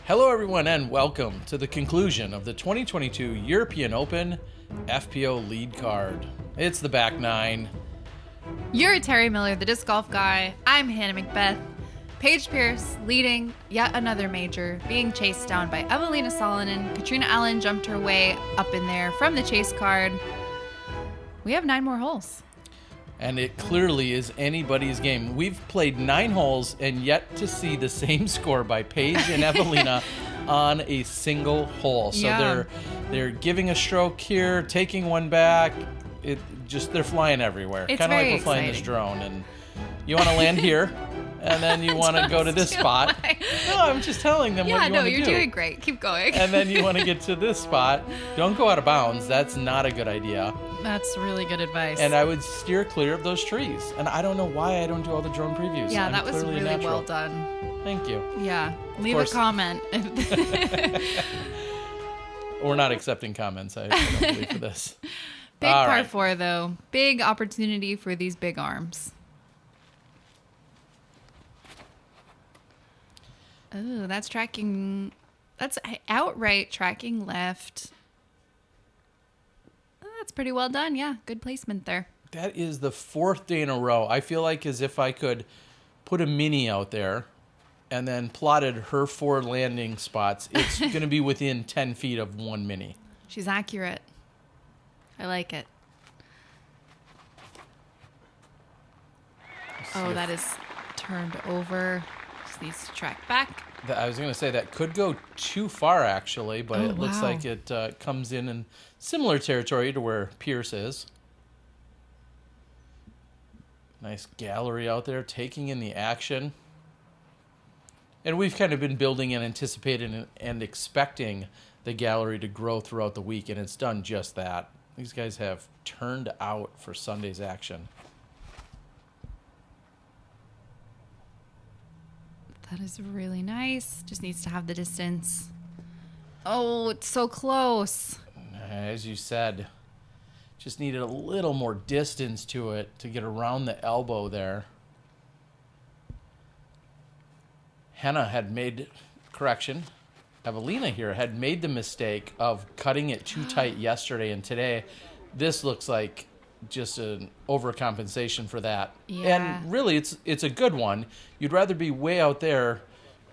Hello everyone and welcome to the conclusion of the 2022 European Open FPO lead card. It's the back nine. You're Terry Miller, the disc golf guy. I'm Hannah Macbeth. Paige Pierce leading yet another major, being chased down by Eveliina Salonen. Katrina Allen jumped her way up in there from the chase card. We have 9 more holes. And it clearly is anybody's game. We've played 9 holes and yet to see the same score by Paige and Eveliina on a single hole. So they're giving a stroke here, taking one back. They're flying everywhere. Kind of like we're flying this drone. And you want to land here, and then you want to go to this spot. No, I'm just telling them what you want to do. Yeah, no, you're doing great. Keep going. And then you want to get to this spot. Don't go out of bounds. That's not a good idea. That's really good advice. And I would steer clear of those trees. And I don't know why I don't do all the drone previews. Yeah, I'm that was clearly really natural. well done. Thank you. Yeah. Leave a comment. We're not accepting comments, I don't believe, for this. Big par 4, though. Big opportunity for these big arms. Oh, that's tracking. That's outright tracking left. Oh, that's pretty well done. Yeah, good placement there. That is the 4th day in a row. I feel like as if I could put a mini out there and then plotted her 4 landing spots, it's going to be within 10 feet of one mini. She's accurate. I like it. Oh, that is turned over. Just needs to track back. I was going to say that could go too far, actually, but it looks like it comes in similar territory to where Pierce is. Nice gallery out there, taking in the action. And we've kind of been building and anticipating and expecting the gallery to grow throughout the week, and it's done just that. These guys have turned out for Sunday's action. That is really nice. Just needs to have the distance. Oh, it's so close. As you said, just needed a little more distance to it to get around the elbow there. Henna had made, correction, Eveliina here had made the mistake of cutting it too tight yesterday, and today this looks like just an overcompensation for that. Yeah. And really, it's a good one. You'd rather be way out there,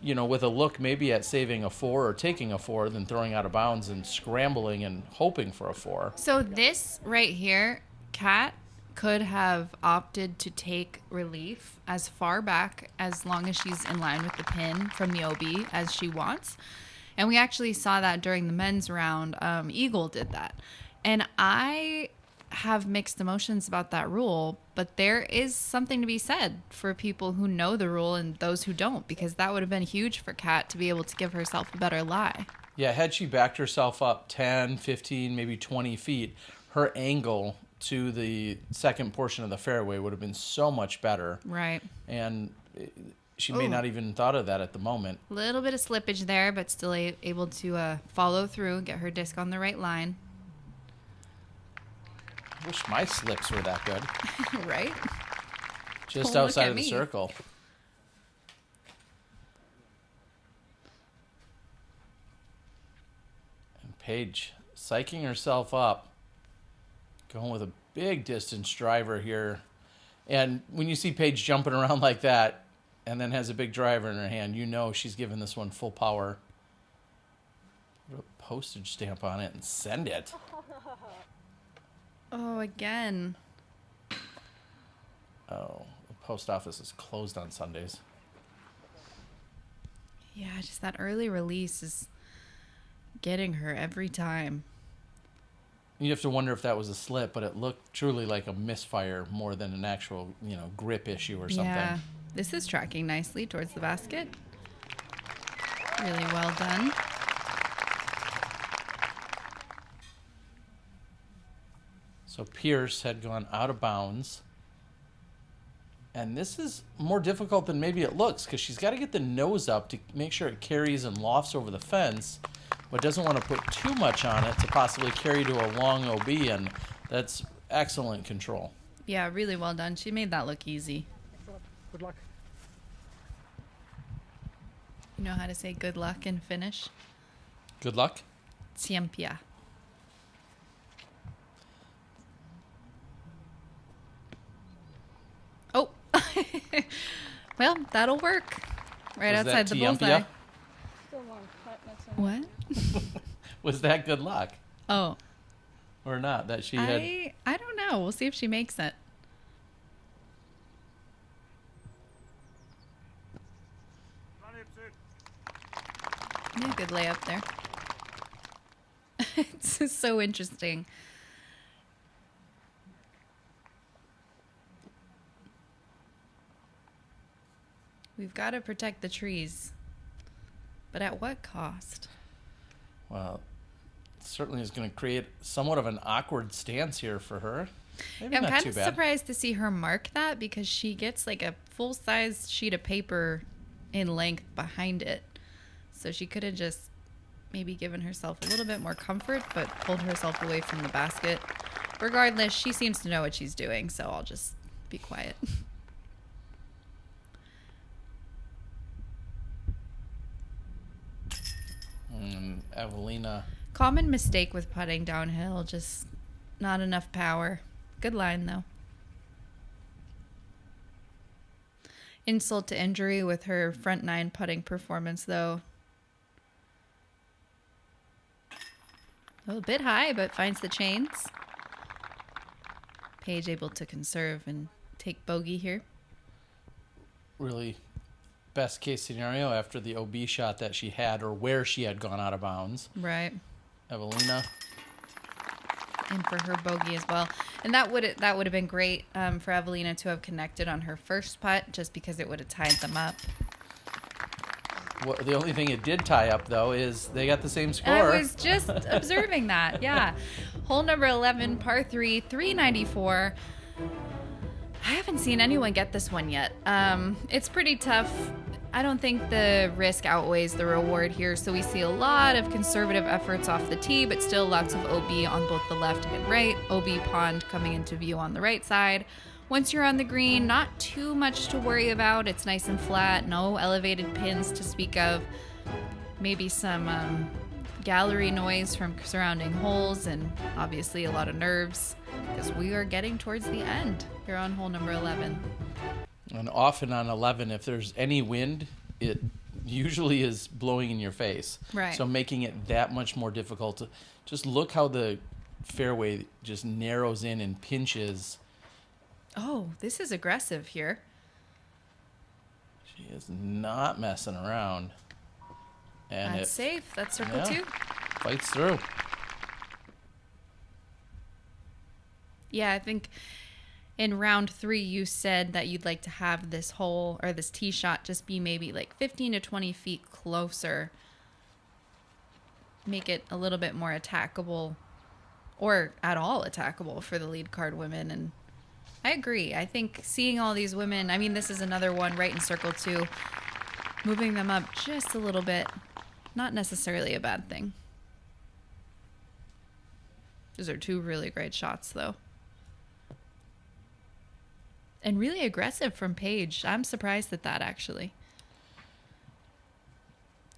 with a look maybe at saving a 4 or taking a 4 than throwing out of bounds and scrambling and hoping for a 4. So this right here, Kat could have opted to take relief as far back as long as she's in line with the pin from the OB as she wants. And we actually saw that during the men's round. Eagle did that. And I have mixed emotions about that rule, but there is something to be said for people who know the rule and those who don't, because that would have been huge for Kat to be able to give herself a better lie. Yeah, had she backed herself up 10, 15, maybe 20 feet, her angle to the second portion of the fairway would have been so much better. Right. And she may not even thought of that at the moment. A little bit of slippage there, but still able to follow through and get her disc on the right line. I wish my slips were that good. Right? Just outside of the circle. And Paige psyching herself up. Going with a big distance driver here. And when you see Paige jumping around like that and then has a big driver in her hand, you know she's giving this one full power. Put a postage stamp on it and send it. Oh, again. Oh, the post office is closed on Sundays. Yeah, just that early release is getting her every time. You have to wonder if that was a slip, but it looked truly like a misfire more than an actual, grip issue or something. Yeah, this is tracking nicely towards the basket. Really well done. So Pierce had gone out of bounds. And this is more difficult than maybe it looks because she's got to get the nose up to make sure it carries and lofts over the fence, but doesn't want to put too much on it to possibly carry to a long OB, and that's excellent control. Yeah, really well done. She made that look easy. Good luck. You know how to say good luck in Finnish? Good luck. Tsempia. Oh. Well, that'll work. Right Was outside that the bullseye. Tiempia? What? Was that good luck? Oh. Or not? That she had... I don't know. We'll see if she makes it. Yeah, good layup there. It's just so interesting. We've got to protect the trees. But at what cost? Well, it certainly is going to create somewhat of an awkward stance here for her. Maybe I'm not kind too of bad. surprised to see her mark that because she gets like a full-size sheet of paper in length behind it. So she could have just maybe given herself a little bit more comfort, but pulled herself away from the basket. Regardless, she seems to know what she's doing, so I'll just be quiet. Eveliina. Common mistake with putting downhill, just not enough power. Good line, though. Insult to injury with her front nine putting performance, though. A bit high, but finds the chains. Paige able to conserve and take bogey here. Really best case scenario after the OB shot that she had or where she had gone out of bounds. Right. Eveliina. And for her bogey as well. And that would have been great for Eveliina to have connected on her first putt just because it would have tied them up. Well, the only thing it did tie up, though, is they got the same score. I was just observing that, yeah. Hole number 11, par 3, 394. I haven't seen anyone get this one yet. It's pretty tough. I don't think the risk outweighs the reward here, so we see a lot of conservative efforts off the tee, but still lots of OB on both the left and right. OB pond coming into view on the right side. Once you're on the green, not too much to worry about. It's nice and flat, no elevated pins to speak of. Maybe some gallery noise from surrounding holes, and obviously a lot of nerves because we are getting towards the end here on hole number 11. And often on 11, if there's any wind, it usually is blowing in your face. Right. So making it that much more difficult. Just look how the fairway just narrows in and pinches. Oh, this is aggressive here. She is not messing around. And That's safe. That's circle yeah, 2. Fights through. Yeah, I think in round 3 you said that you'd like to have this hole or this tee shot just be maybe like 15 to 20 feet closer. Make it a little bit more attackable or at all attackable for the lead card women. And I agree. I think seeing all these women, I mean, this is another one right in circle 2, moving them up just a little bit, not necessarily a bad thing. Those are 2 really great shots, though. And really aggressive from Paige. I'm surprised at that, actually.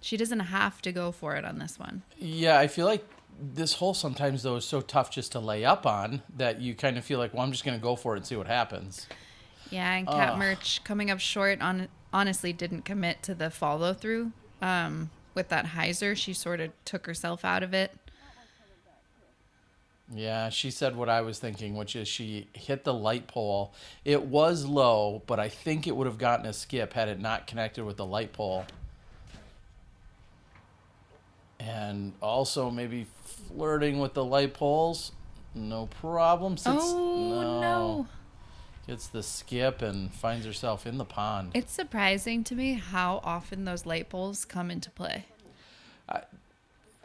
She doesn't have to go for it on this one. Yeah, I feel like this hole sometimes, though, is so tough just to lay up on that you kind of feel like, well, I'm just going to go for it and see what happens. Yeah, and Kat Mertsch coming up short honestly didn't commit to the follow-through. With that hyzer, she sort of took herself out of it. Yeah, she said what I was thinking, which is she hit the light pole. It was low, but I think it would have gotten a skip had it not connected with the light pole. And also maybe flirting with the light poles. No problem. No. Gets the skip and finds herself in the pond. It's surprising to me how often those light poles come into play.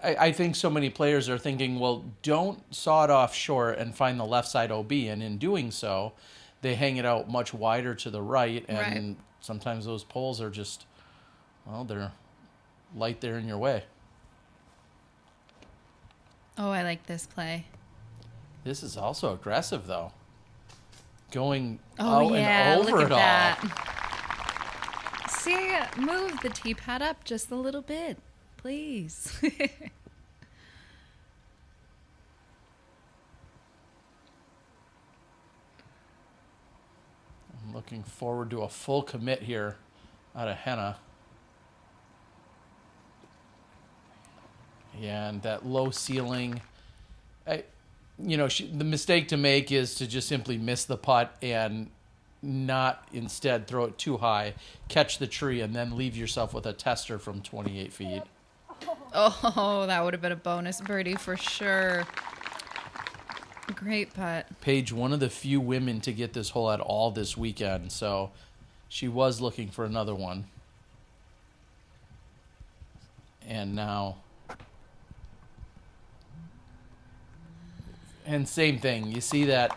I think so many players are thinking, well, don't saw it off short and find the left side OB. And in doing so, they hang it out much wider to the right. And sometimes those poles are just, well, they're light there in your way. Oh, I like this play. This is also aggressive, though. Going and over it all. That. See, move the tee pad up just a little bit, please. I'm looking forward to a full commit here out of Henna. Yeah, and that low ceiling. The mistake to make is to just simply miss the putt and not instead throw it too high, catch the tree, and then leave yourself with a tester from 28 feet. Oh, that would have been a bonus birdie for sure. Great putt. Paige, one of the few women to get this hole at all this weekend, so she was looking for another one. And now... And same thing. You see that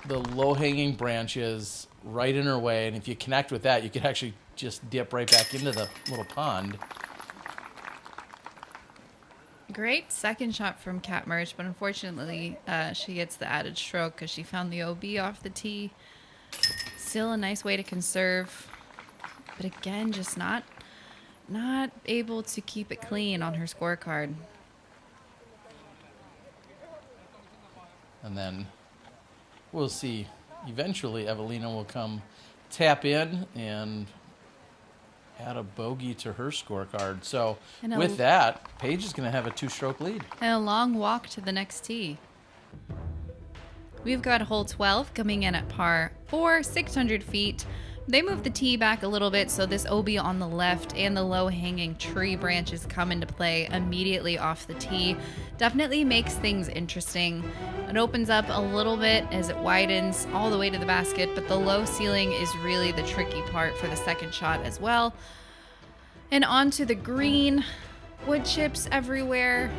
the low-hanging branches right in her way, and if you connect with that, you could actually just dip right back into the little pond. Great second shot from Kat Mertsch, but unfortunately she gets the added stroke because she found the OB off the tee. Still a nice way to conserve, but again, just not able to keep it clean on her scorecard. And then we'll see. Eventually, Eveliina will come tap in and add a bogey to her scorecard. So with that, Paige is going to have a 2-stroke lead. And a long walk to the next tee. We've got hole 12 coming in at par 4, 600 feet. They move the tee back a little bit, so this OB on the left and the low-hanging tree branches come into play immediately off the tee. Definitely makes things interesting. It opens up a little bit as it widens all the way to the basket, but the low ceiling is really the tricky part for the second shot as well. And onto the green, wood chips everywhere,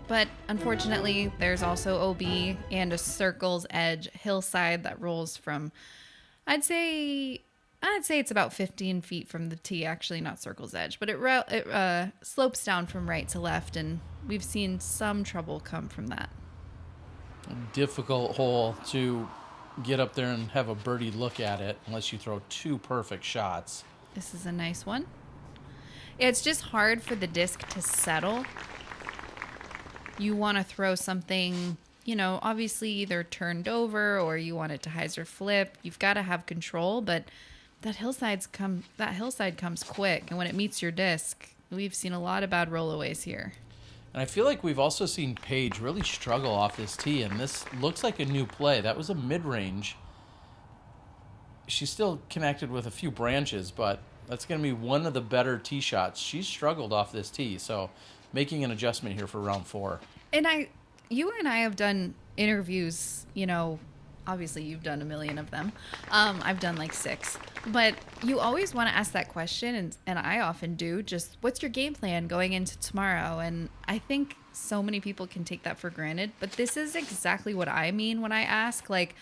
but unfortunately there's also OB and a circle's edge hillside that rolls from, I'd say it's about 15 feet from the tee, actually, not circle's edge, but it slopes down from right to left, and we've seen some trouble come from that. Difficult hole to get up there and have a birdie look at it unless you throw 2 perfect shots. This is a nice one. It's just hard for the disc to settle. You want to throw something, obviously either turned over or you want it to hyzer flip. You've got to have control, but that hillside comes quick, and when it meets your disc, we've seen a lot of bad rollaways here. And I feel like we've also seen Paige really struggle off this tee, and this looks like a new play. That was a mid-range. She's still connected with a few branches, but that's going to be one of the better tee shots. She's struggled off this tee, so making an adjustment here for round 4. And you and I have done interviews, obviously you've done a million of them. I've done like 6. But you always want to ask that question, and I often do, just what's your game plan going into tomorrow? And I think so many people can take that for granted, but this is exactly what I mean when I ask. Like,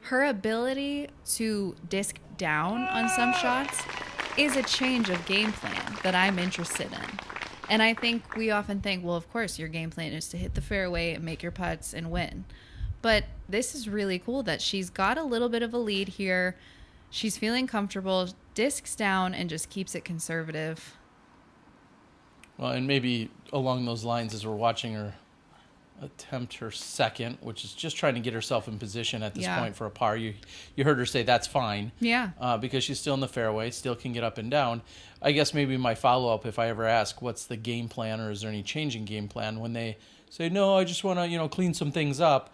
her ability to disc down on some shots is a change of game plan that I'm interested in. And I think we often think, well, of course, your game plan is to hit the fairway and make your putts and win. But this is really cool that she's got a little bit of a lead here. She's feeling comfortable, discs down, and just keeps it conservative. Well, and maybe along those lines, as we're watching her attempt her second, which is just trying to get herself in position at this point for a par. You heard her say that's fine. Yeah. Because she's still in the fairway, still can get up and down. I guess maybe my follow-up, if I ever ask, what's the game plan, or is there any change in game plan, when they say, no, I just want to, clean some things up,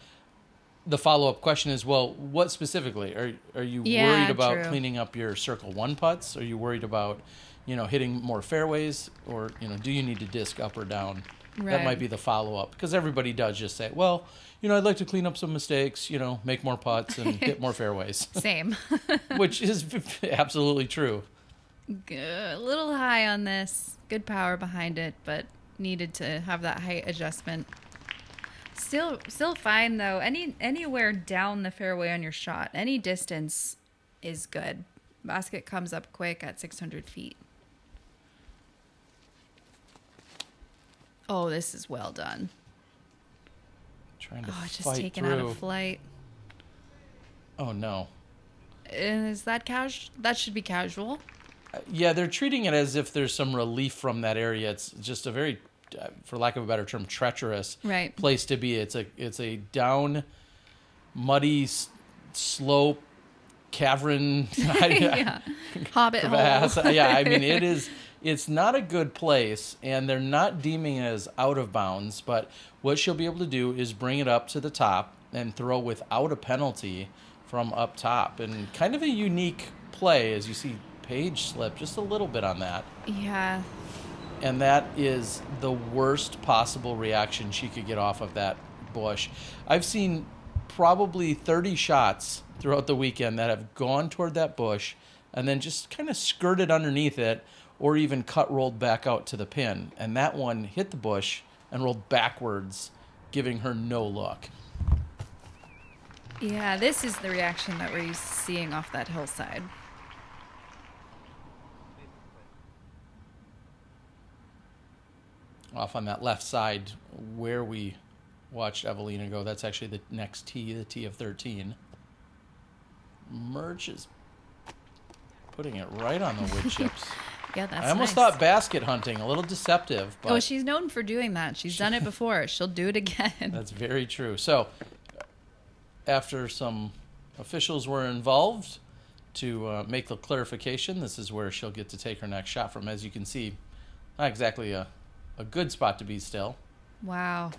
the follow-up question is, well, what specifically? Are you worried about cleaning up your circle 1 putts? Are you worried about, hitting more fairways? Or, do you need to disc up or down? Right. That might be the follow-up, because everybody does just say, well, I'd like to clean up some mistakes, make more putts and hit more fairways. Same. Which is absolutely true. Good. A little high on this. Good power behind it, but needed to have that height adjustment. Still fine, though. Anywhere down the fairway on your shot, any distance is good. Basket comes up quick at 600 feet. Oh, this is well done. Trying to just taken out of flight. Oh, no. Is that casual? That should be casual. Yeah, they're treating it as if there's some relief from that area. It's just a very, for lack of a better term, treacherous place to be. It's a down, muddy slope, cavern, Yeah. Hobbit hole. Yeah, I mean, it's not a good place, and they're not deeming it as out of bounds, but what she'll be able to do is bring it up to the top and throw without a penalty from up top. And kind of a unique play, as you see Paige slip just a little bit on that. Yeah. And that is the worst possible reaction she could get off of that bush. I've seen probably 30 shots throughout the weekend that have gone toward that bush and then just kind of skirted underneath it or even rolled back out to the pin. And that one hit the bush and rolled backwards, giving her no luck. Yeah, this is the reaction that we're used to seeing off that hillside. Off on that left side where we watched Eveliina go, that's actually the next tee, the tee of 13. Mertsch is putting it right on the wood chips. Yeah, that's I almost nice. thought basket hunting, a little deceptive. But oh, she's known for doing that. She's done it before. She'll do it again. That's very true. So, after some officials were involved to make the clarification, this is where she'll get to take her next shot from. As you can see, not exactly a good spot to be still. Wow.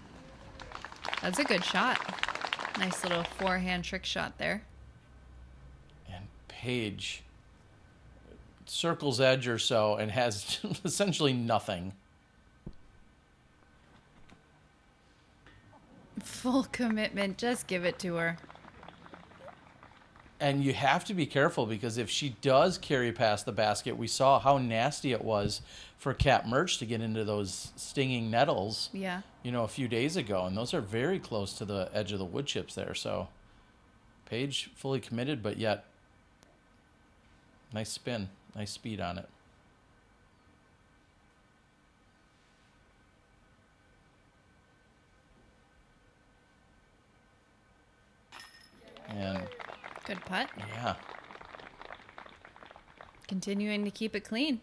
That's a good shot. Nice little forehand trick shot there. And Paige circles edge or so and has essentially nothing. Full commitment. Just give it to her. And you have to be careful because if she does carry past the basket, we saw how nasty it was for Kat Mertsch to get into those stinging nettles, Yeah. a few days ago. And those are very close to the edge of the wood chips there. So Paige fully committed, but yet nice spin, nice speed on it. And Good putt. yeah. Continuing to keep it clean.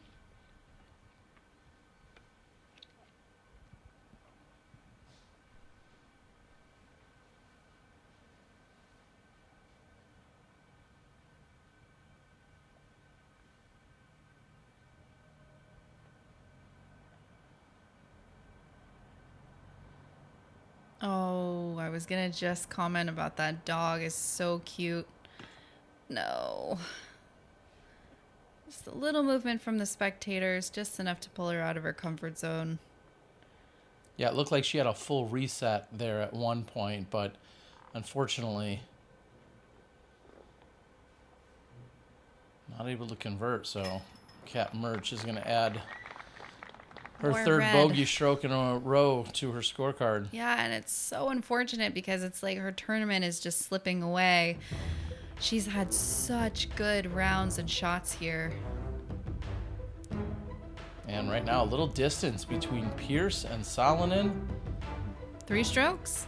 Oh, I was gonna just comment about that dog. Is so cute. No. Just a little movement from the spectators, just enough to pull her out of her comfort zone. Yeah, it looked like she had a full reset there at one point, but unfortunately not able to convert. So Kat Mertsch is going to add her More third red. bogey stroke in a row to her scorecard. Yeah, and it's so unfortunate because it's like her tournament is just slipping away. She's had such good rounds and shots here. And right now, a little distance between Pierce and Salonen. 3 strokes.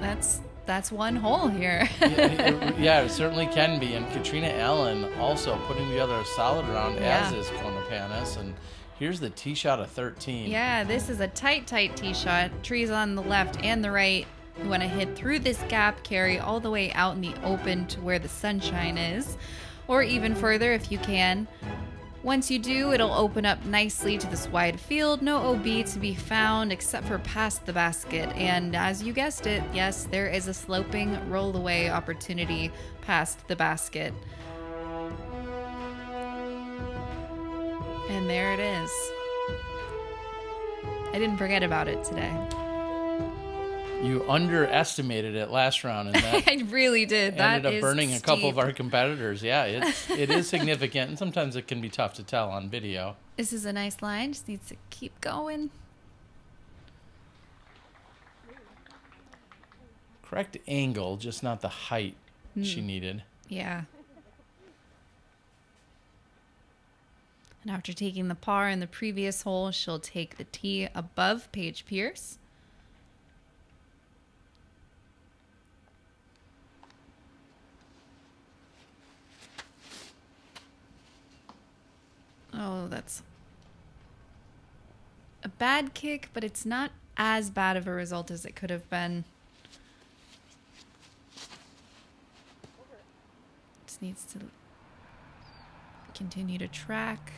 That's one hole here. Yeah, it certainly can be. And Katrina Allen also putting together a solid round, as is Konopanis. And here's the tee shot of 13. Yeah, this is a tight tee shot. Trees on the left and the right. You want to hit through this gap, carry all the way out in the open to where the sunshine is, or even further if you can. Once you do, it'll open up nicely to this wide field. No OB to be found except for past the basket. And as you guessed it, yes, there is a sloping roll-away opportunity past the basket. And there it is. I didn't forget about it today. You underestimated it last round, and that I really did. That ended up is burning a couple of steep. our competitors. Yeah, it is significant, and sometimes it can be tough to tell on video. This is a nice line. Just needs to keep going. Correct angle, just not the height she needed. Yeah. And after taking the par in the previous hole, she'll take the tee above Paige Pierce. Oh, that's a bad kick, but it's not as bad of a result as it could have been. Just needs to continue to track.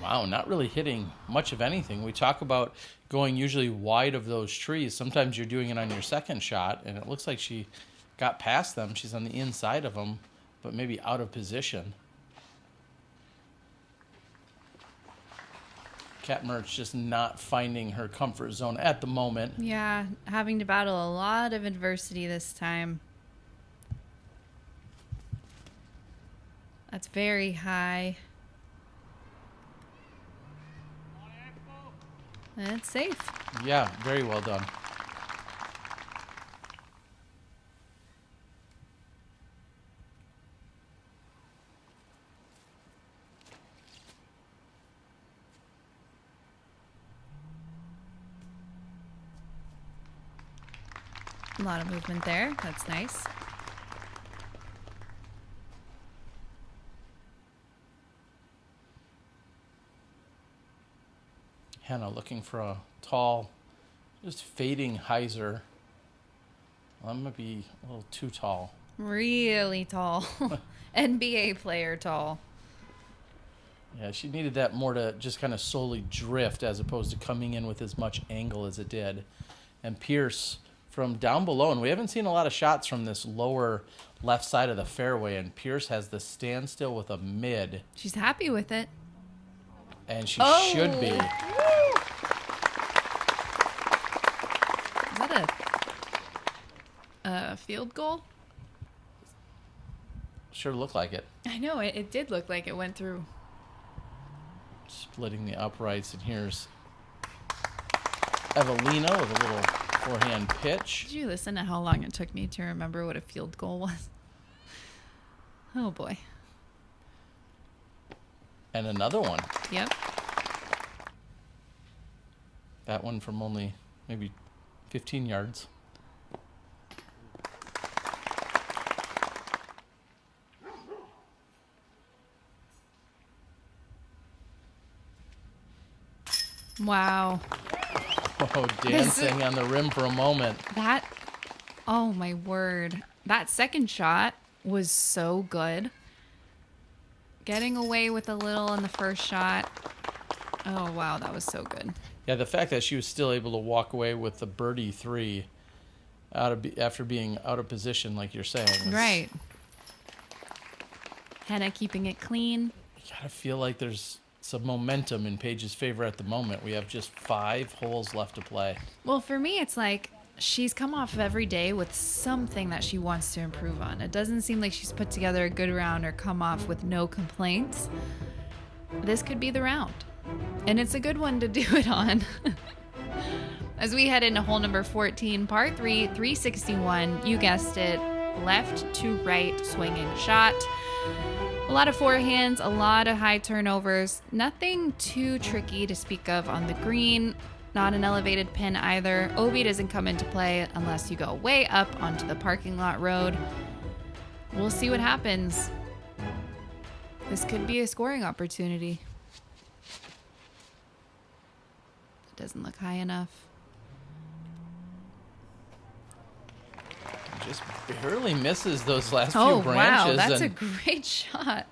Wow, not really hitting much of anything. We talk about going usually wide of those trees. Sometimes you're doing it on your second shot, and it looks like she got past them. She's on the inside of them, but maybe out of position. Kat Mertsch just not finding her comfort zone at the moment. Yeah, having to battle a lot of adversity this time. That's very high. And it's safe. Yeah, very well done. A lot of movement there. That's nice. Henna looking for a tall, just fading hyzer. Well, that might be a little too tall. Really tall. NBA player tall. Yeah, she needed that more to just kind of solely drift as opposed to coming in with as much angle as it did. And Pierce from down below, and we haven't seen a lot of shots from this lower left side of the fairway, and Pierce has the standstill with a mid. She's happy with it. And she should be. Is that a field goal? Sure looked like it. I know, it did look like it went through. Splitting the uprights, and here's Eveliina with a little forehand pitch. Did you listen to how long it took me to remember what a field goal was? Oh boy. And another one. Yep. That one from only maybe 15 yards. Wow. Oh, dancing on the rim for a moment. Oh my word. That second shot was so good. Getting away with a little on the first shot. Oh, wow, that was so good. Yeah, the fact that she was still able to walk away with the birdie 3 after being out of position, like you're saying. Right. Henna keeping it clean. You gotta feel like there's some momentum in Paige's favor at the moment. We have just 5 holes left to play. Well, for me, it's like she's come off of every day with something that she wants to improve on. It doesn't seem like she's put together a good round or come off with no complaints. This could be the round. And it's a good one to do it on. As we head into hole number 14, par 3, 361. You guessed it, left to right swinging shot. A lot of forehands, a lot of high turnovers. Nothing too tricky to speak of on the green. Not an elevated pin either. OB doesn't come into play unless you go way up onto the parking lot road. We'll see what happens. This could be a scoring opportunity. It doesn't look high enough. Just barely misses those last few Oh, branches. wow, that's a great shot.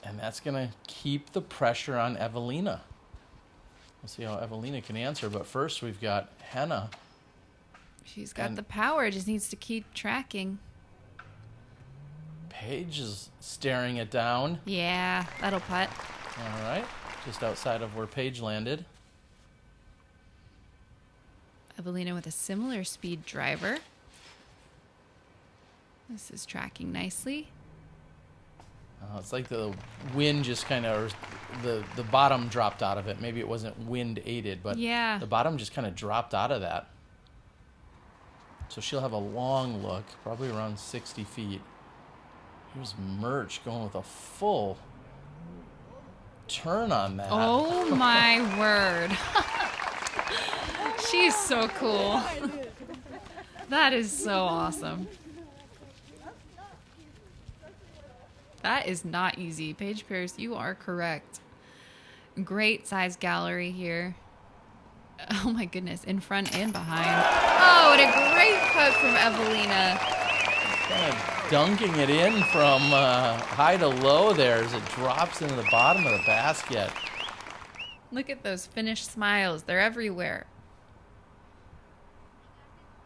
And that's going to keep the pressure on Eveliina. We'll see how Eveliina can answer. But first, we've got Henna. She's got the power, just needs to keep tracking. Paige is staring it down. Yeah, that'll putt. All right, just outside of where Paige landed. Eveliina with a similar speed driver. This is tracking nicely. It's like the wind just kind of, the bottom dropped out of it. Maybe it wasn't wind aided, but yeah, the bottom just kind of dropped out of that. So she'll have a long look, probably around 60 feet. Here's Mertsch going with a full turn on that. Oh my word. She's so cool. That is so awesome. That is not easy. Paige Pierce, you are correct. Great size gallery here. Oh my goodness, in front and behind. Oh, what a great putt from Eveliina. Kind of dunking it in from high to low there as it drops into the bottom of the basket. Look at those finished smiles. They're everywhere.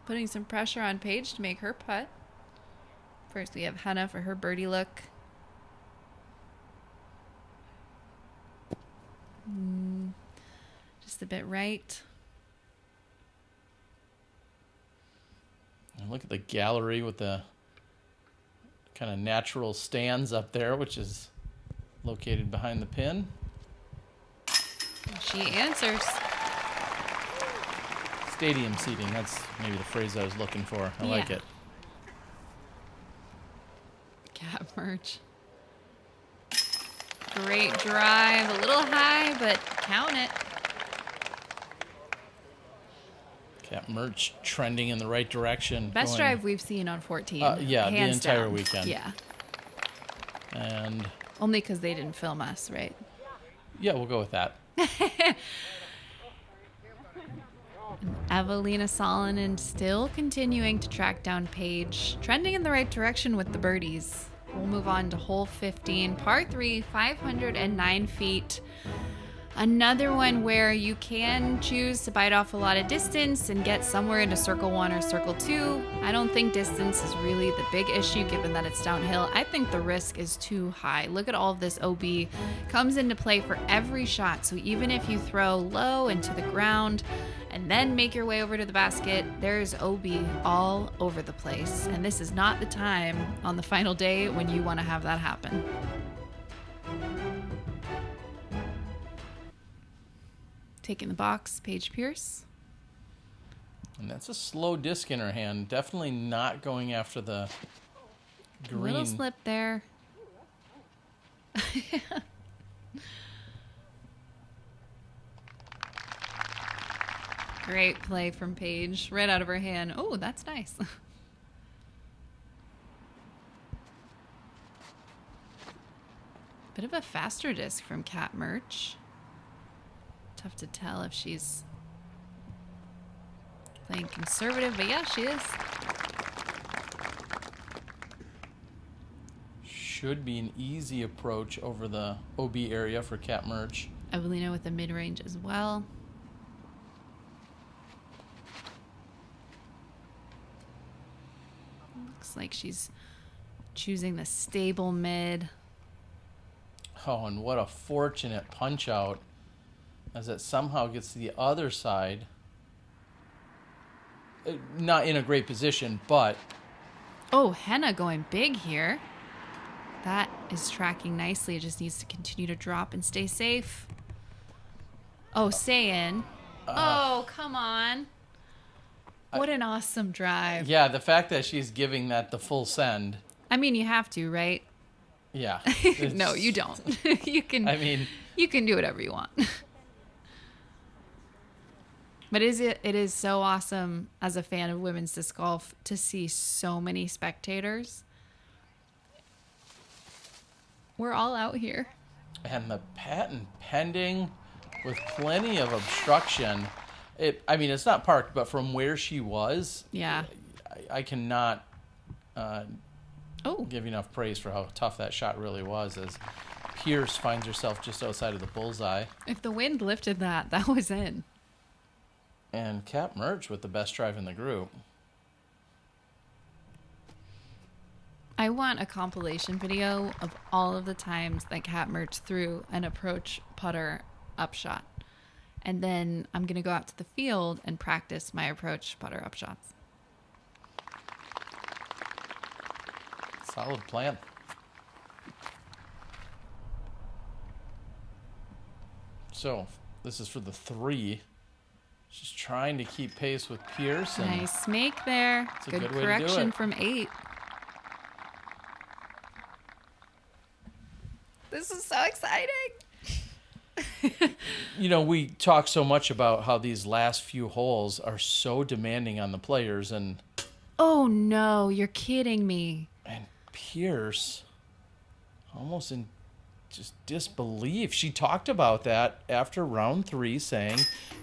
Putting some pressure on Paige to make her putt. First, we have Henna for her birdie look. Just a bit right. And look at the gallery with the kind of natural stands up there, which is located behind the pin. She answers. Stadium seating, that's maybe the phrase I was looking for. I like it. Cat Mertsch. Great drive. A little high, but count it. Cat Mertsch trending in the right direction. Best drive we've seen on 14. Yeah, hands the entire down. weekend. Yeah. And only because they didn't film us, right? Yeah, we'll go with that. Eveliina Salonen still continuing to track down Paige, trending in the right direction with the birdies. We'll move on to hole 15, par 3, 509 feet. Another one where you can choose to bite off a lot of distance and get somewhere into circle 1 or circle 2. I don't think distance is really the big issue given that it's downhill. I think the risk is too high. Look at all of this OB. Comes into play for every shot. So even if you throw low into the ground and then make your way over to the basket, there's OB all over the place. And this is not the time on the final day when you want to have that happen. Taking the box, Paige Pierce. And that's a slow disc in her hand. Definitely not going after the green. Little slip there. Great play from Paige. Right out of her hand. Oh, that's nice. Bit of a faster disc from Cat Mertsch. Tough to tell if she's playing conservative, but yeah, she is. Should be an easy approach over the OB area for Cat Mertsch. Eveliina with the mid-range as well. Looks like she's choosing the stable mid. Oh, and what a fortunate punch out as it somehow gets to the other side. Not in a great position, but... Oh, Henna going big here. That is tracking nicely. It just needs to continue to drop and stay safe. Oh, stay in. Oh, come on. What an awesome drive. Yeah, the fact that she's giving that the full send. I mean, you have to, right? Yeah. No, you don't. You can. I mean, you can do whatever you want. But it is so awesome as a fan of women's disc golf to see so many spectators. We're all out here. And the patent pending with plenty of obstruction. It's not parked, but from where she was, Yeah. I cannot Oh. give enough praise for how tough that shot really was as Pierce finds herself just outside of the bullseye. If the wind lifted that was in. And Cat Mertsch with the best drive in the group. I want a compilation video of all of the times that Cat Mertsch threw an approach putter upshot. And then I'm going to go out to the field and practice my approach putter upshots. Solid plan. So, this is for the 3. She's trying to keep pace with Pierce. And Nice make there. a Good good way to do correction it. from 8. This is so exciting. we talk so much about how these last few holes are so demanding on the players, and Oh no, you're kidding me. Pierce, almost in just disbelief. She talked about that after round 3, saying,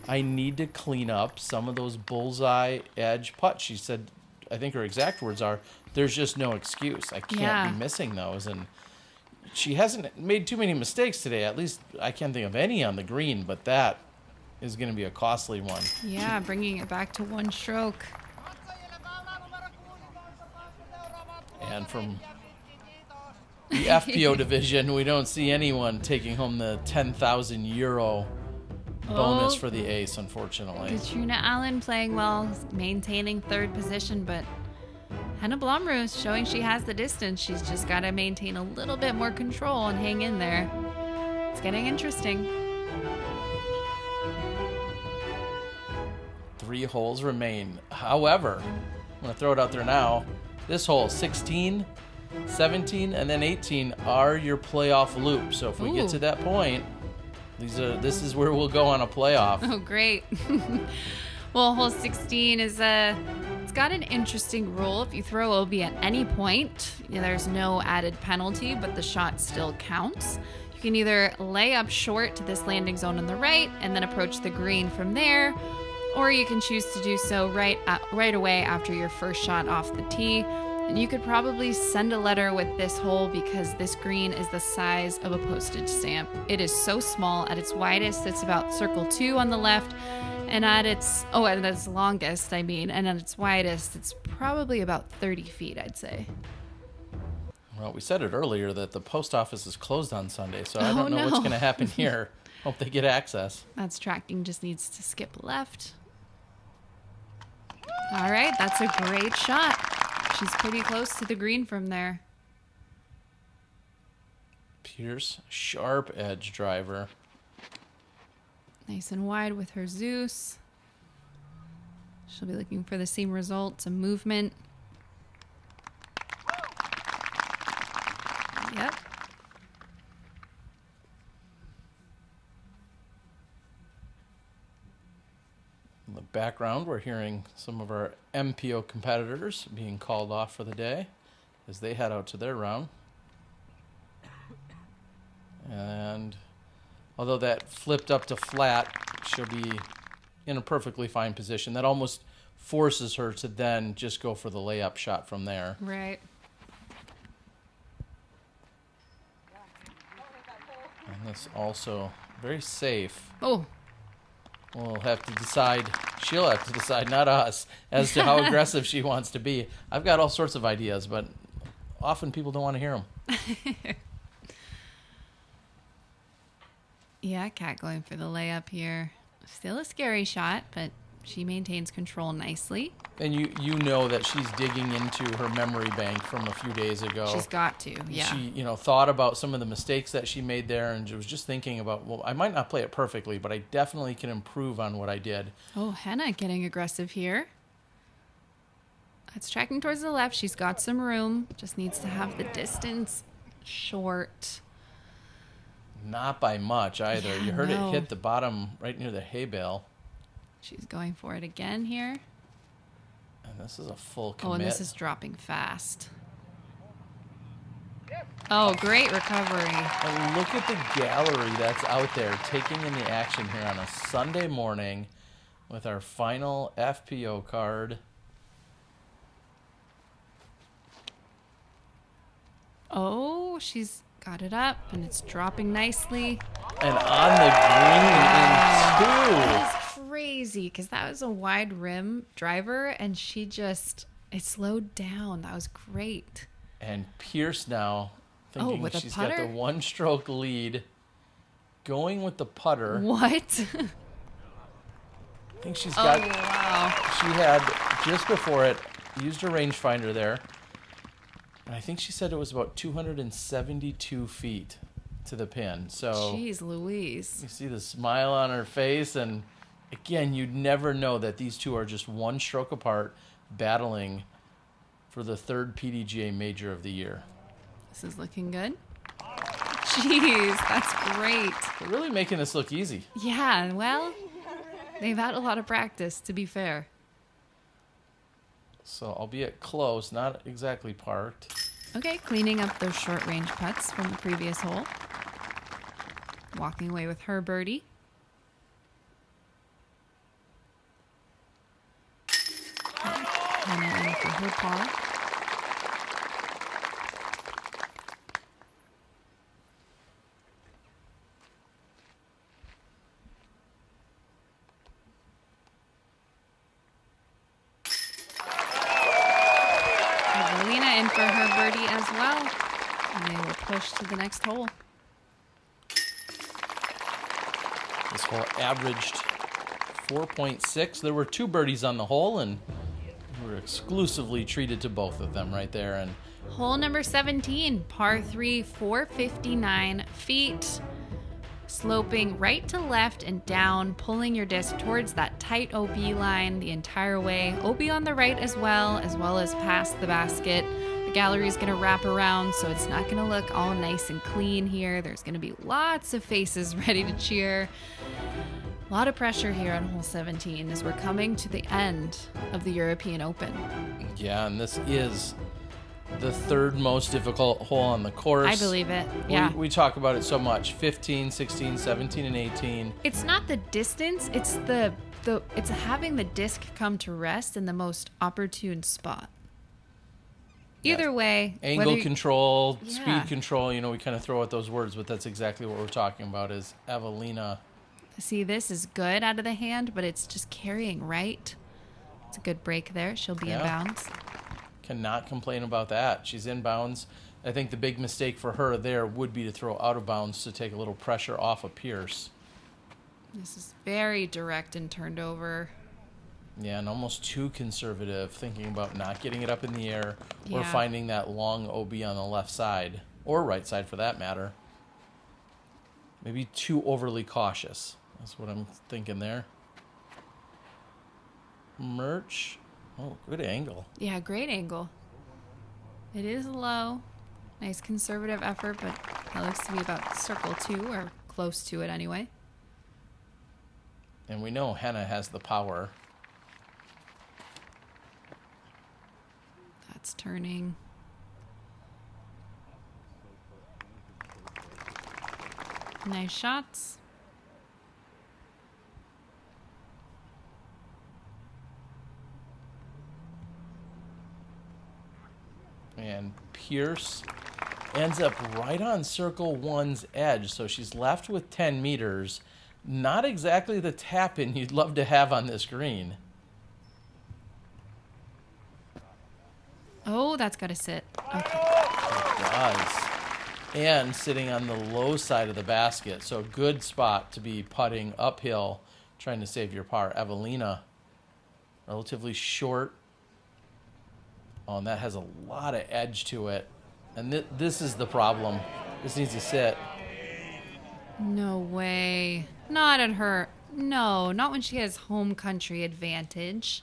I need to clean up some of those bullseye edge putts. She said, I think her exact words are, there's just no excuse. I can't be missing those. And she hasn't made too many mistakes today. At least I can't think of any on the green, but that is going to be a costly one. Yeah, bringing it back to 1 stroke. And from the FPO division, we don't see anyone taking home the €10,000 bonus for the ace, unfortunately. Katrina Allen playing well, maintaining 3rd position, but Henna Blomroos showing she has the distance. She's just got to maintain a little bit more control and hang in there. It's getting interesting. 3 holes remain. However, I'm going to throw it out there now. This hole, 16, 17, and then 18 are your playoff loops. So if we get to that point, this is where we'll go on a playoff. Oh, great. Well, hole 16 is it's got an interesting rule. If you throw OB at any point, there's no added penalty, but the shot still counts. You can either lay up short to this landing zone on the right and then approach the green from there, or you can choose to do so right away after your first shot off the tee. And you could probably send a letter with this hole because this green is the size of a postage stamp. It is so small. At its widest, it's about circle 2 on the left, and at its longest, and at its widest, it's probably about 30 feet, I'd say. Well, we said it earlier that the post office is closed on Sunday, so I don't know what's going to happen here. Hope they get access. That's tracking, just needs to skip left. All right, that's a great shot. She's pretty close to the green from there. Pierce, sharp edge driver. Nice and wide with her Zeus. She'll be looking for the same result, some movement. Yep. In the background, we're hearing some of our MPO competitors being called off for the day as they head out to their round. And although that flipped up to flat, she'll be in a perfectly fine position. That almost forces her to then just go for the layup shot from there. Right. And this also very safe. Oh. We'll have to decide, she'll have to decide, not us, as to how aggressive she wants to be. I've got all sorts of ideas, but often people don't want to hear them. Yeah, Kat going for the layup here. Still a scary shot, but she maintains control nicely. And you know that she's digging into her memory bank from a few days ago. She's got to, yeah. She, thought about some of the mistakes that she made there and was just thinking about, well, I might not play it perfectly, but I definitely can improve on what I did. Oh, Henna getting aggressive here. That's tracking towards the left. She's got some room. Just needs to have the distance short. Not by much either. Yeah, you heard it hit the bottom right near the hay bale. She's going for it again here. And this is a full commit. Oh, and this is dropping fast. Oh, great recovery. And look at the gallery that's out there taking in the action here on a Sunday morning with our final FPO card. Oh, she's got it up, and it's dropping nicely. And on the green in 2. That is crazy, because that was a wide rim driver, and it slowed down. That was great. And Pierce now thinking with a she's putter? got the 1-stroke lead, going with the putter. What? I think she's got. Oh, wow. She had just before it used her rangefinder there, and I think she said it was about 272 feet to the pin. So Jeez Louise. you see the smile on her face, and again, you'd never know that these two are just 1 stroke apart, battling for the 3rd PDGA major of the year. This is looking good. Jeez, that's great. They're really making this look easy. Yeah, well, they've had a lot of practice, to be fair. So, albeit close, not exactly parked. Okay, cleaning up those short range putts from the previous hole. Walking away with her birdie. Henna in for her par. Eveliina in for her birdie as well. And they will push to the next hole. This hole averaged 4.6. There were 2 birdies on the hole, and we were exclusively treated to both of them right there. And Hole number 17, par 3, 459 feet. Sloping right to left and down, pulling your disc towards that tight OB line the entire way. OB on the right as well as past the basket. The gallery is going to wrap around, so it's not going to look all nice and clean here. There's going to be lots of faces ready to cheer. A lot of pressure here on hole 17 as we're coming to the end of the European Open. yeah, and this is the 3rd most difficult hole on the course. I believe it. Yeah. We talk about it so much. 15, 16, 17, and 18. It's not the distance, it's it's having the disc come to rest in the most opportune spot. Either way, Angle control, Yeah. speed control, we kind of throw out those words, but that's exactly what we're talking about is Eveliina. See, this is good out of the hand, but it's just carrying right. It's a good break there. She'll be in bounds. Cannot complain about that. She's in bounds. I think the big mistake for her there would be to throw out of bounds to take a little pressure off of Pierce. This is very direct and turned over. Yeah, and almost too conservative, thinking about not getting it up in the air or Yeah. finding that long OB on the left side, or right side for that matter. Maybe too overly cautious. That's what I'm thinking there. Mertsch. Oh, good angle. Yeah, great angle. It is low. Nice conservative effort, but that looks to be about circle 2 or close to it anyway. And we know Henna has the power. That's turning. Nice shots. And Pierce ends up right on circle 1's edge, so she's left with 10 meters. Not exactly the tap-in you'd love to have on this green. Oh, that's got to sit. Okay. It does. And sitting on the low side of the basket, so good spot to be putting uphill, trying to save your par. Eveliina, relatively short. Oh, and that has a lot of edge to it. And this is the problem. This needs to sit. No way. Not at her. No, not when she has home country advantage.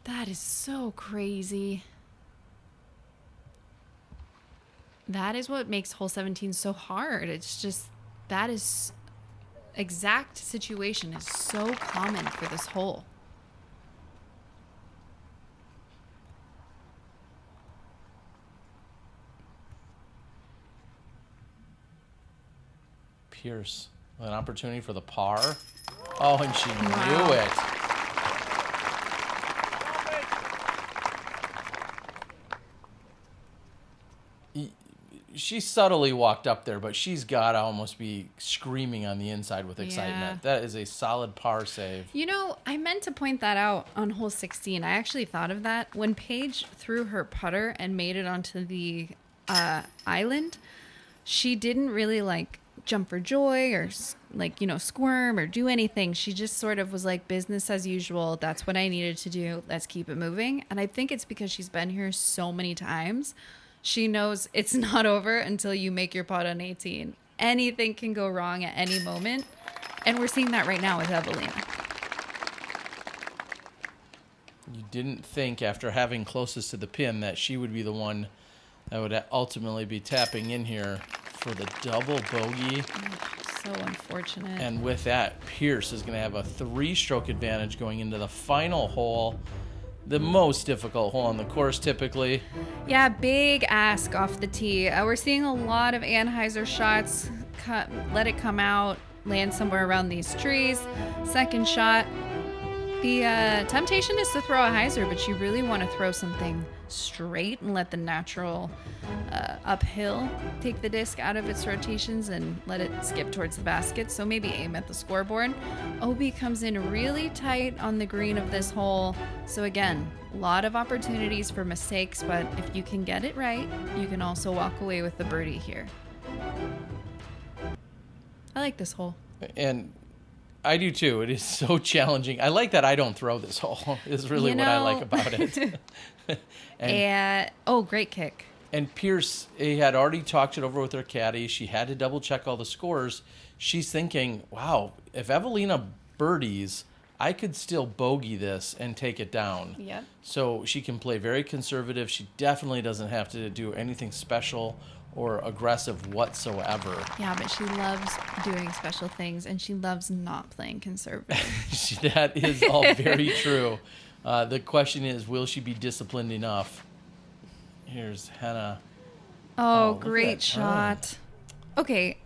That is so crazy. That is what makes hole 17 so hard. It's just, that is exact situation is so common for this hole. Pierce with an opportunity for the par. Oh, and she knew it. She subtly walked up there, but she's got to almost be screaming on the inside with excitement. Yeah. That is a solid par save. You know, I meant to point that out on hole 16. I actually thought of that. When Paige threw her putter and made it onto the island, she didn't really jump for joy or squirm or do anything. She just sort of was like, business as usual. That's what I needed to do. Let's keep it moving. And I think it's because she's been here so many times. She knows it's not over until you make your putt on 18. Anything can go wrong at any moment. And we're seeing that right now with Eveliina. You didn't think, after having closest to the pin, that she would be the one that would ultimately be tapping in here for the double bogey. So unfortunate. And with that, Pierce is going to have a 3-stroke advantage going into the final hole. the most difficult hole on the course typically. Yeah, big ask off the tee. We're seeing a lot of Anheuser shots. Let it come out, land somewhere around these trees. Second shot. The temptation is to throw a hyzer, but you really want to throw something straight and let the natural uphill take the disc out of its rotations and let it skip towards the basket. So maybe aim at the scoreboard. OB comes in really tight on the green of this hole. So again, a lot of opportunities for mistakes, but if you can get it right, you can also walk away with the birdie here. I like this hole. And I do too. It is so challenging. I like that I don't throw this hole. Is really what I like about it. Great kick. And Pierce had already talked it over with her caddy. She had to double check all the scores. She's thinking, wow, if Eveliina birdies, I could still bogey this and take it down. Yep. So she can play very conservative. She definitely doesn't have to do anything special or aggressive whatsoever. Yeah, but she loves doing special things, and she loves not playing conservative. That is all very true. The question is, will she be disciplined enough? Here's Henna. Oh, great shot. Okay.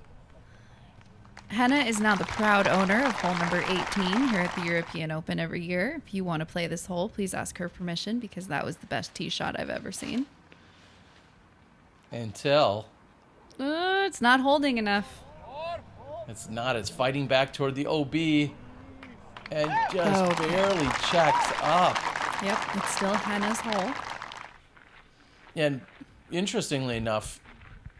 Henna is now the proud owner of hole number 18 here at the European Open every year. If you want to play this hole, please ask her permission, because that was the best tee shot I've ever seen. Until it's not holding enough. It's not. It's fighting back toward the OB and just barely checks up. Yep, it's still Henna's hole. And interestingly enough,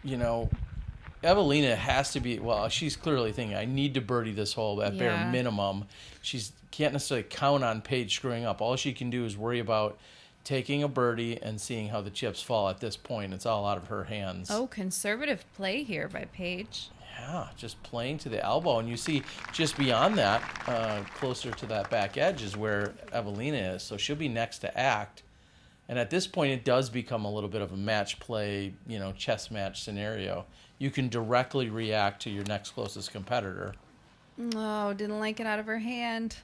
Eveliina has to be, she's clearly thinking, I need to birdie this hole at bare minimum. She can't necessarily count on Paige screwing up. All she can do is worry about taking a birdie and seeing how the chips fall at this point. It's all out of her hands. Oh, conservative play here by Paige. Yeah, just playing to the elbow. And you see just beyond that, closer to that back edge is where Eveliina is. So she'll be next to act. And at this point, it does become a little bit of a match play, chess match scenario. You can directly react to your next closest competitor. Oh, didn't like it out of her hand.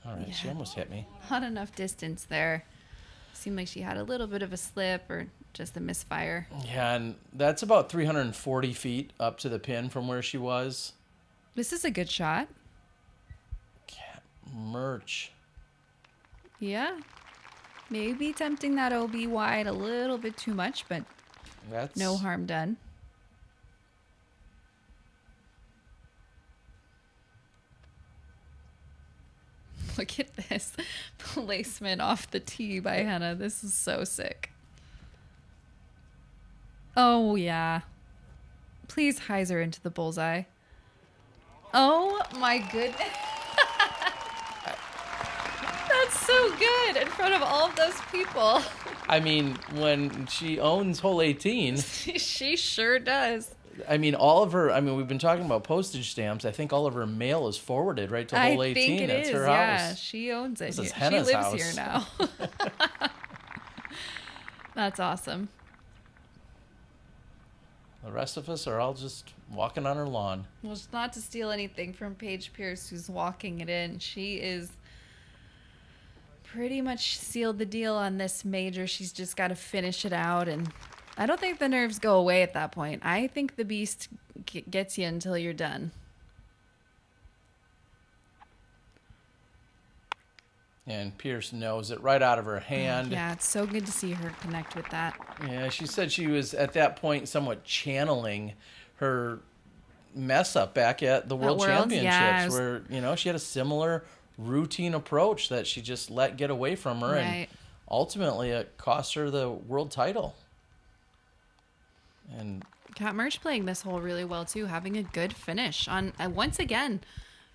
All right, she almost hit me. Not enough distance there. Seemed like she had a little bit of a slip or just a misfire. Yeah, and that's about 340 feet up to the pin from where she was. This is a good shot. Mertsch. Yeah. Maybe tempting that OB wide a little bit too much, but that's no harm done. Look at this placement off the tee by Henna. This is so sick. Oh, yeah. Please hyzer into the bullseye. Oh, my goodness. That's so good in front of all of those people. I mean, when she owns hole 18. She sure does. I mean, all of her, we've been talking about postage stamps. I think all of her mail is forwarded right to hole 18. I think it That's is, her house. yeah. She owns it. This is she Henna's lives house. here now. That's awesome. The rest of us are all just walking on her lawn. Well, it's not to steal anything from Paige Pierce, who's walking it in. She is pretty much sealed the deal on this major. She's just got to finish it out, and I don't think the nerves go away at that point. I think the beast gets you until you're done. And Pierce knows it right out of her hand. Yeah, it's so good to see her connect with that. Yeah, she said she was at that point somewhat channeling her mess up back at the World Championships, where she had a similar routine approach that she just let get away from her, and ultimately it cost her the world title. And Kat Mertsch playing this hole really well too, having a good finish on once again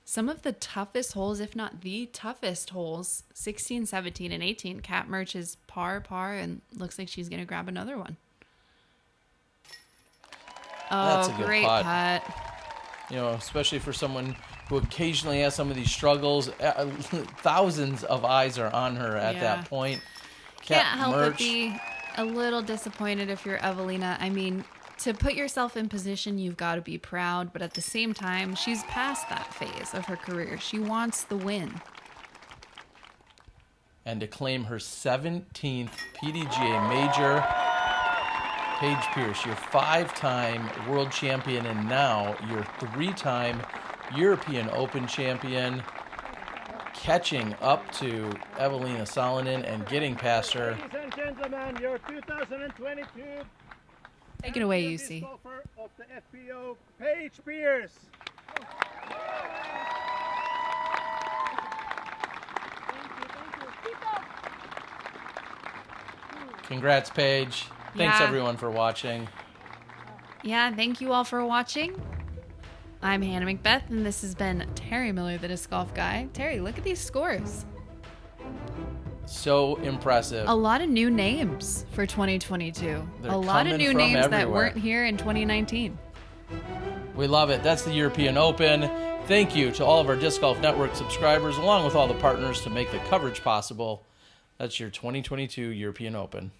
some of the toughest holes, if not the toughest holes, 16, 17, and 18. Kat Mertsch is par, and looks like she's going to grab another one. That's a Oh, good great putt. Especially for someone who occasionally has some of these struggles. Thousands of eyes are on her at that point. Can't help but be a little disappointed if you're Eveliina. I mean, to put yourself in position, you've got to be proud. But at the same time, she's past that phase of her career. She wants the win. And to claim her 17th PDGA major, Paige Pierce, your 5-time world champion and now your 3-time European Open champion, catching up to Eveliina Salonen and getting past her. Ladies and gentlemen, your 2022 Take it away, UC. golfer of the FPO, Paige Pierce. Congrats, Paige. Thanks, Yeah. everyone, for watching. Yeah, thank you all for watching. I'm Hannah Macbeth, and this has been Terry Miller, the Disc Golf Guy. Terry, look at these scores. So impressive. A lot of new names for 2022. They're a lot of coming new from names that everywhere. weren't here in 2019. We love it. That's the European Open. Thank you to all of our Disc Golf Network subscribers, along with all the partners to make the coverage possible. That's your 2022 European Open.